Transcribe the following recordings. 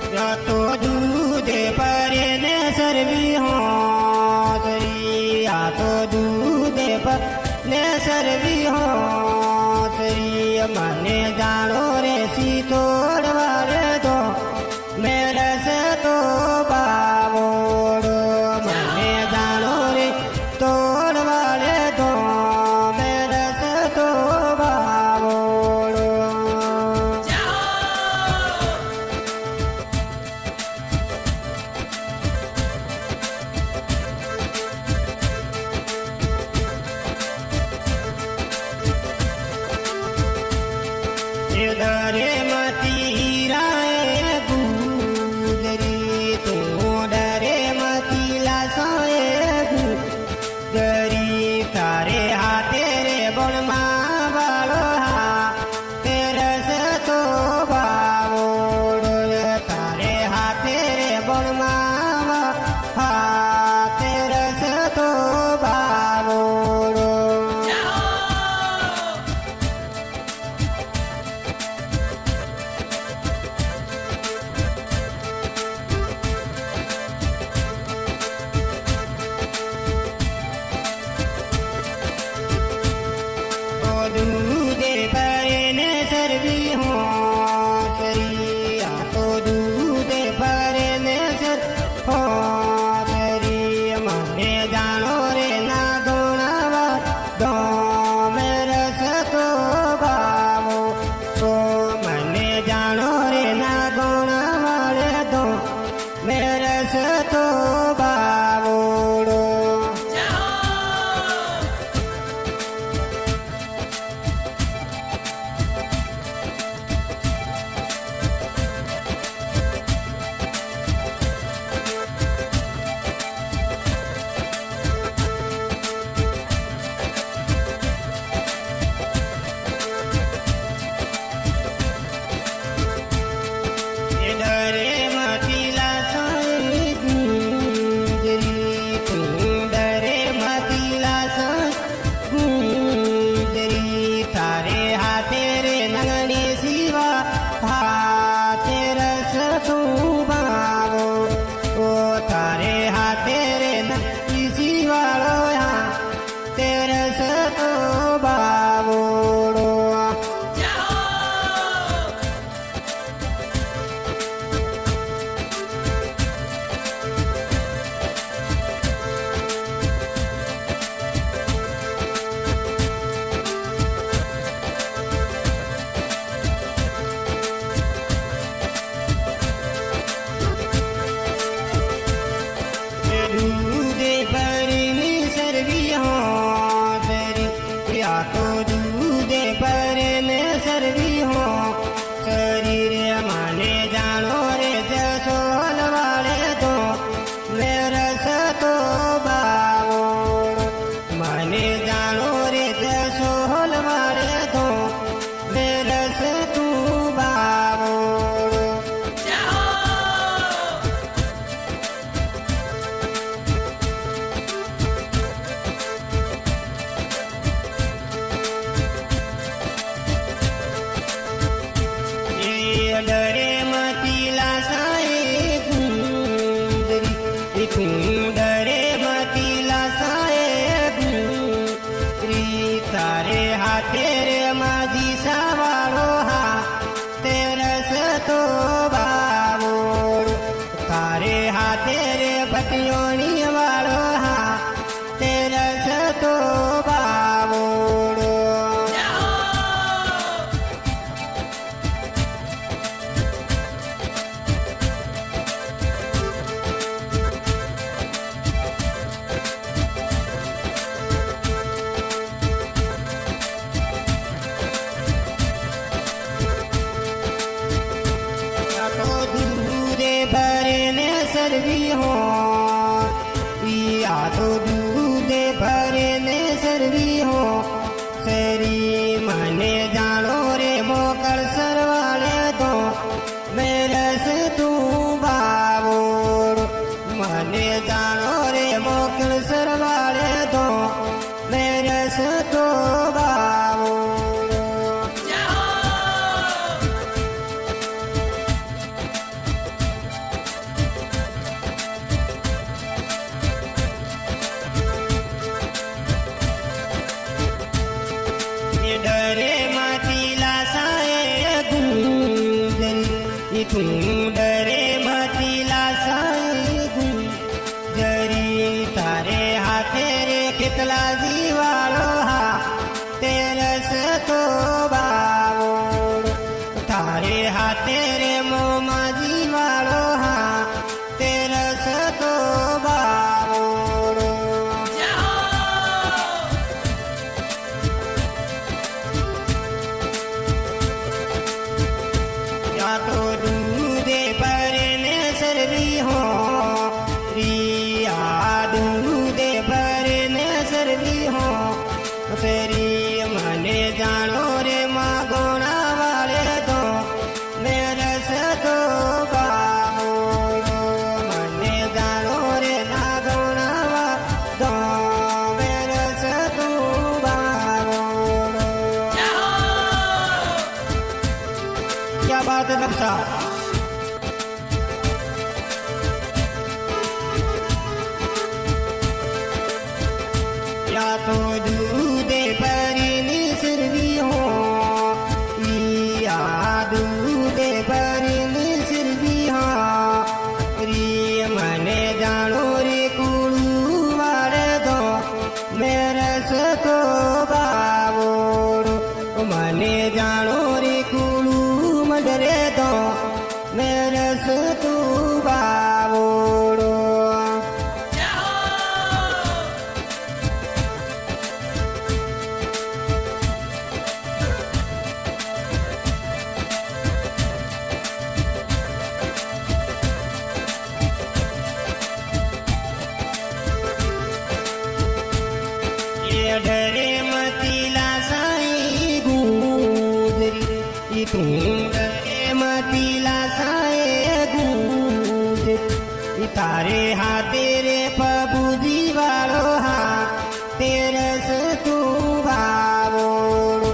या तो दूधे परे ने सरवी हो सरी, या तो दूधे पर ने सरवी हो सरी। मने जानो रे सी तोड़वा रे दो मेरे से तो बावोड़ो, मने जानो रे तोड़वा रे दो मेरे से तो बावोड़ो। डरे मती राय गुजरी, तू डरे मती लासाए गुजरी। तारे हाथे रे बणमा वालो हा तेरे से तो बावोड़ो, तारे हाथे रे बणमा हा तेरे से तो बावोड़ो। दूधे परे ने सरवी हो सरी, या तो दूधे परे ने सर हो सरी। मने जानो रे ना गुणावा दो मेरे से तो बावो, तो मने जानो रे ना गुणावा रे दो मेरे से तो बावोड़ो। डरे मतीला साई गुजरी, तू डरे मतीला साई गुजरी। तारे हाथे रे नंगनी सिवा हाथे रस तू बावो, ओ तारे हाथे रे नंगनी सिवा लोया तेरे से तो बावोड़ो। दूधे परे ने सरवी हो सरी, या तो दूधे परे ने सरवी हो शरीर। माने जानो रे जसोल वाले तो मेरे से तो बावोड़ो, माने जानो रे जसोल वाले तो मेरे से तू बावोड़ो। डरे मतीला साए गुजरी, तू डरे मतीला साए गुजरी। तारे हाथे रे माझी सावाड़ो हा तेरे से तो बावोड़ो, तारे हाथे रे बटियोनी वाड़ो हा तेरे से तो बावोड़ो। दूधे भरे ने सरवी हो, या तो दूधे भरे ने सरवी हो सरी। मने जानो रे मोकल सरवाले दो मेरे से तू बावोड़ो, मने जानो रे मोकल सरवाले दो मेरे से तो बावोड़ो। તું ડરે મતીલા સાઈ જરી તારે હાથે રે કેટલા જીવાળો હા તેરસ તો બાવો તારે હાથે રે મોમાં જીવાળો હા તેરસ તો બાવો या तो दूधे भरने सरवी हो रिया दूधे भरने सरवी हो फेरी मने जानो रे माँ गोणा वाले तो मेरस तो बाबो मने जानो रे ना गोणा वा तो मेरस तो बाबो क्या बात है नक्शा या तो दूधे भरनी सिरवी हो या दूधे भरनी सिरवी हो री मने जानो रे कुड़ू वाले दो मेरस तो बावोड़ो मने जानो रे कुड़ू मडरे दो मेरस तो बावोड़ो डरे मतीला साई गुजरी तू डरे मतीला साई गुजरी तारे हाथे रे पबूजी वालो हा तेरस तू बावोड़ो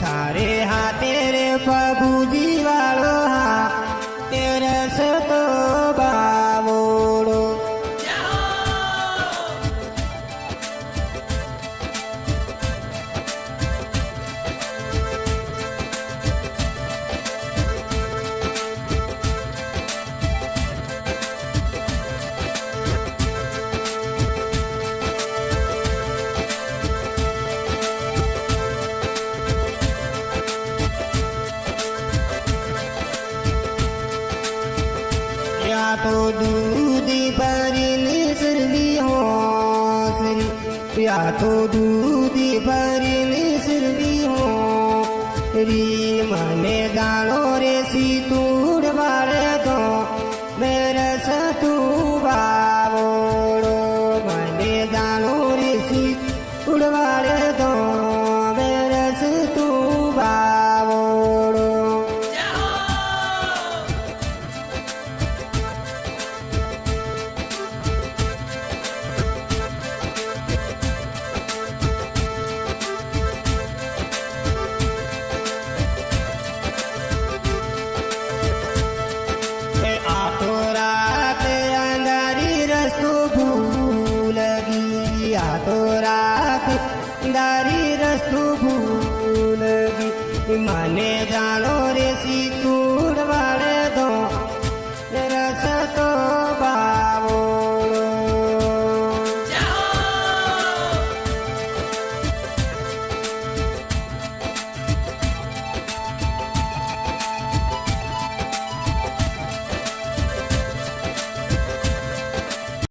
तारे हाथे रे पबूजी वालो हा तेरस तो बावोड़ो या तो दूध भरने सिरवी हो श्री या तो दूध भरने सिरवी हो री मने जानो रे सीतूड़ वाले दो मेरस तू बावोड़ो मने जानो रे सीतूड़ वाले दो मेरस तू बावोड़ो तो रात दारी रस्तु भूलगी मने